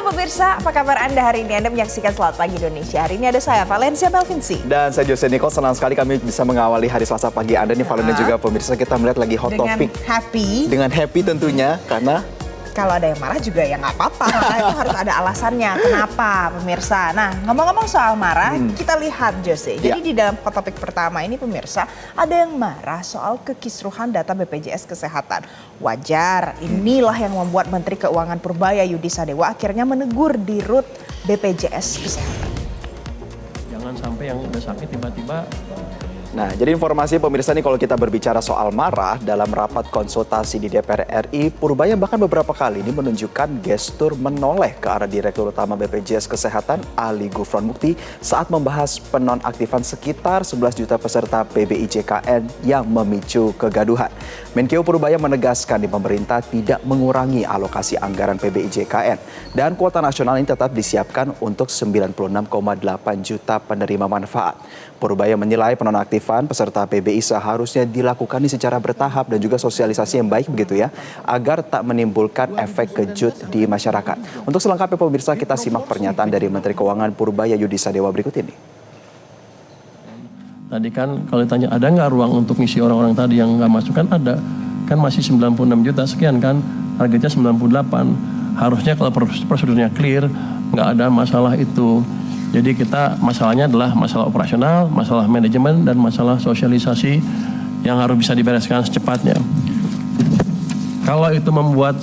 pemirsa, apa kabar Anda hari ini? Anda menyaksikan Selamat Pagi Indonesia. Hari ini ada saya, Valencia Melvinsi. Dan saya Jose Nicole, senang sekali kami bisa mengawali hari Selasa pagi Anda nih, Valen dan juga pemirsa. Kita melihat lagi hot topic. Dengan happy tentunya, karena kalau ada yang marah juga ya nggak apa-apa, karena itu harus ada alasannya. Kenapa, pemirsa? Nah, ngomong-ngomong soal marah, kita lihat Jose. Jadi di dalam hot topik pertama ini, pemirsa, ada yang marah soal kekisruhan data BPJS Kesehatan. Wajar, inilah yang membuat Menteri Keuangan Purbaya Yudi Sadewa akhirnya menegur Dirut BPJS Kesehatan. Jangan sampai yang udah sakit tiba-tiba. Nah, jadi informasi pemirsa nih, kalau kita berbicara soal marah dalam rapat konsultasi di DPR RI, Purbaya bahkan beberapa kali ini menunjukkan gestur menoleh ke arah Direktur Utama BPJS Kesehatan Ali Gufron Mukti saat membahas penonaktifan sekitar 11 juta peserta PBIJKN yang memicu kegaduhan. Menkeu Purbaya menegaskan di pemerintah tidak mengurangi alokasi anggaran PBIJKN dan kuota nasional ini tetap disiapkan untuk 96,8 juta penerima manfaat. Purbaya menilai penonaktifan peserta PBI seharusnya dilakukan secara bertahap dan juga sosialisasi yang baik begitu ya, agar tak menimbulkan efek kejut di masyarakat. Untuk selengkapnya pemirsa, kita simak pernyataan dari Menteri Keuangan Purbaya Yudi Sadewa berikut ini. Tadi kan kalau ditanya ada nggak ruang untuk ngisi orang-orang tadi yang nggak masuk, kan ada. Kan masih 96 juta sekian kan, targetnya 98. Harusnya kalau prosedurnya clear, nggak ada masalah itu. Jadi kita masalahnya adalah masalah operasional, masalah manajemen, dan masalah sosialisasi yang harus bisa dibereskan secepatnya. Kalau itu membuat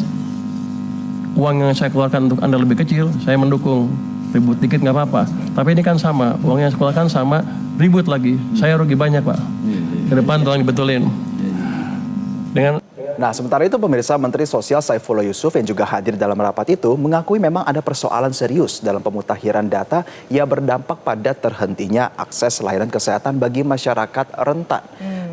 uang yang saya keluarkan untuk Anda lebih kecil, saya mendukung. Ribut dikit nggak apa-apa. Tapi ini kan sama, uang yang saya keluarkan sama, ribut lagi. Saya rugi banyak, Pak. Ke depan tolong dibetulin. Nah, sementara itu pemirsa, Menteri Sosial Saifullah Yusuf yang juga hadir dalam rapat itu mengakui memang ada persoalan serius dalam pemutakhiran data yang berdampak pada terhentinya akses layanan kesehatan bagi masyarakat rentan.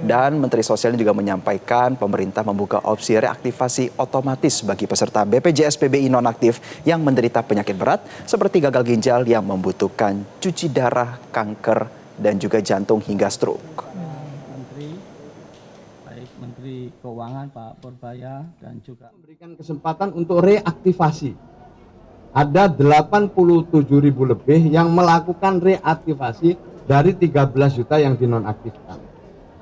Dan Menteri Sosial juga menyampaikan pemerintah membuka opsi reaktivasi otomatis bagi peserta BPJS PBI nonaktif yang menderita penyakit berat seperti gagal ginjal yang membutuhkan cuci darah, kanker, dan juga jantung hingga stroke. Menteri Keuangan Pak Purbaya dan juga memberikan kesempatan untuk reaktivasi. Ada 87.000 lebih yang melakukan reaktivasi dari 13 juta yang dinonaktifkan.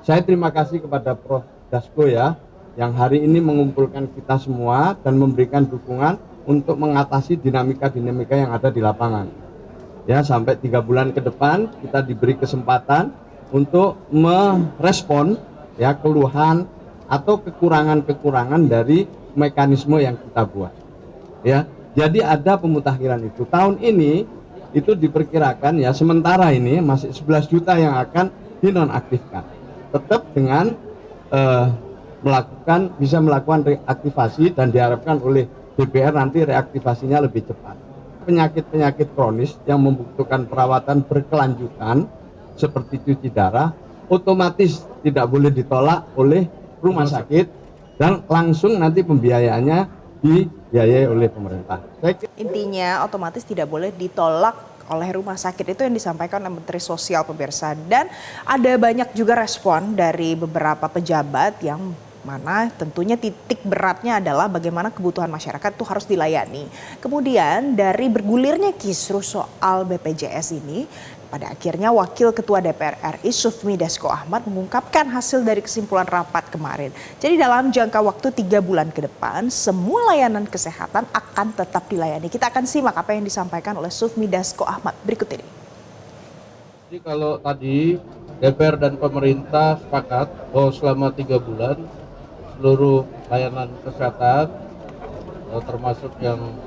Saya terima kasih kepada Prof. Dasko ya, yang hari ini mengumpulkan kita semua dan memberikan dukungan untuk mengatasi dinamika-dinamika yang ada di lapangan. Ya, sampai 3 bulan ke depan kita diberi kesempatan untuk merespon ya keluhan atau kekurangan-kekurangan dari mekanisme yang kita buat. Ya, jadi ada pemutakhiran itu. Tahun ini itu diperkirakan ya sementara ini masih 11 juta yang akan dinonaktifkan. Tetap dengan bisa melakukan reaktivasi dan diharapkan oleh DPR nanti reaktivasinya lebih cepat. Penyakit-penyakit kronis yang membutuhkan perawatan berkelanjutan seperti cuci darah otomatis tidak boleh ditolak oleh rumah sakit dan langsung nanti pembiayaannya dibiayai oleh pemerintah. Intinya otomatis tidak boleh ditolak oleh rumah sakit, itu yang disampaikan oleh Menteri Sosial pemirsa. Dan ada banyak juga respon dari beberapa pejabat yang mana tentunya titik beratnya adalah bagaimana kebutuhan masyarakat itu harus dilayani. Kemudian dari bergulirnya kisruh soal BPJS ini, pada akhirnya Wakil Ketua DPR RI Sufmi Dasko Ahmad mengungkapkan hasil dari kesimpulan rapat kemarin. Jadi dalam jangka waktu 3 bulan ke depan, semua layanan kesehatan akan tetap dilayani. Kita akan simak apa yang disampaikan oleh Sufmi Dasko Ahmad berikut ini. Jadi kalau tadi DPR dan pemerintah sepakat bahwa selama 3 bulan seluruh layanan kesehatan termasuk yang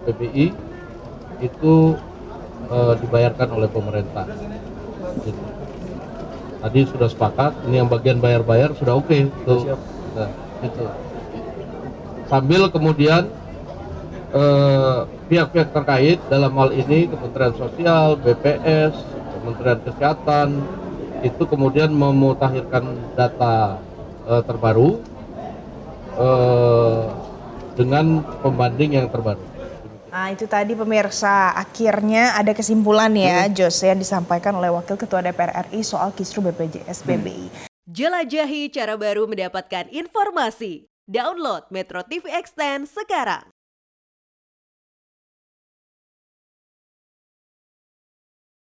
PBI itu dibayarkan oleh pemerintah. Gitu. Tadi sudah sepakat, ini yang bagian bayar-bayar sudah oke. Nah, gitu. Sambil kemudian pihak-pihak terkait dalam hal ini Kementerian Sosial, BPS, Kementerian Kesehatan itu kemudian memutakhirkan data terbaru dengan pembanding yang terbaru. Nah itu tadi pemirsa, akhirnya ada kesimpulan ya Jose yang disampaikan oleh Wakil Ketua DPR RI soal kisruh BPJS PBI. Jelajahi cara baru mendapatkan informasi. Download Metro TV Extend sekarang.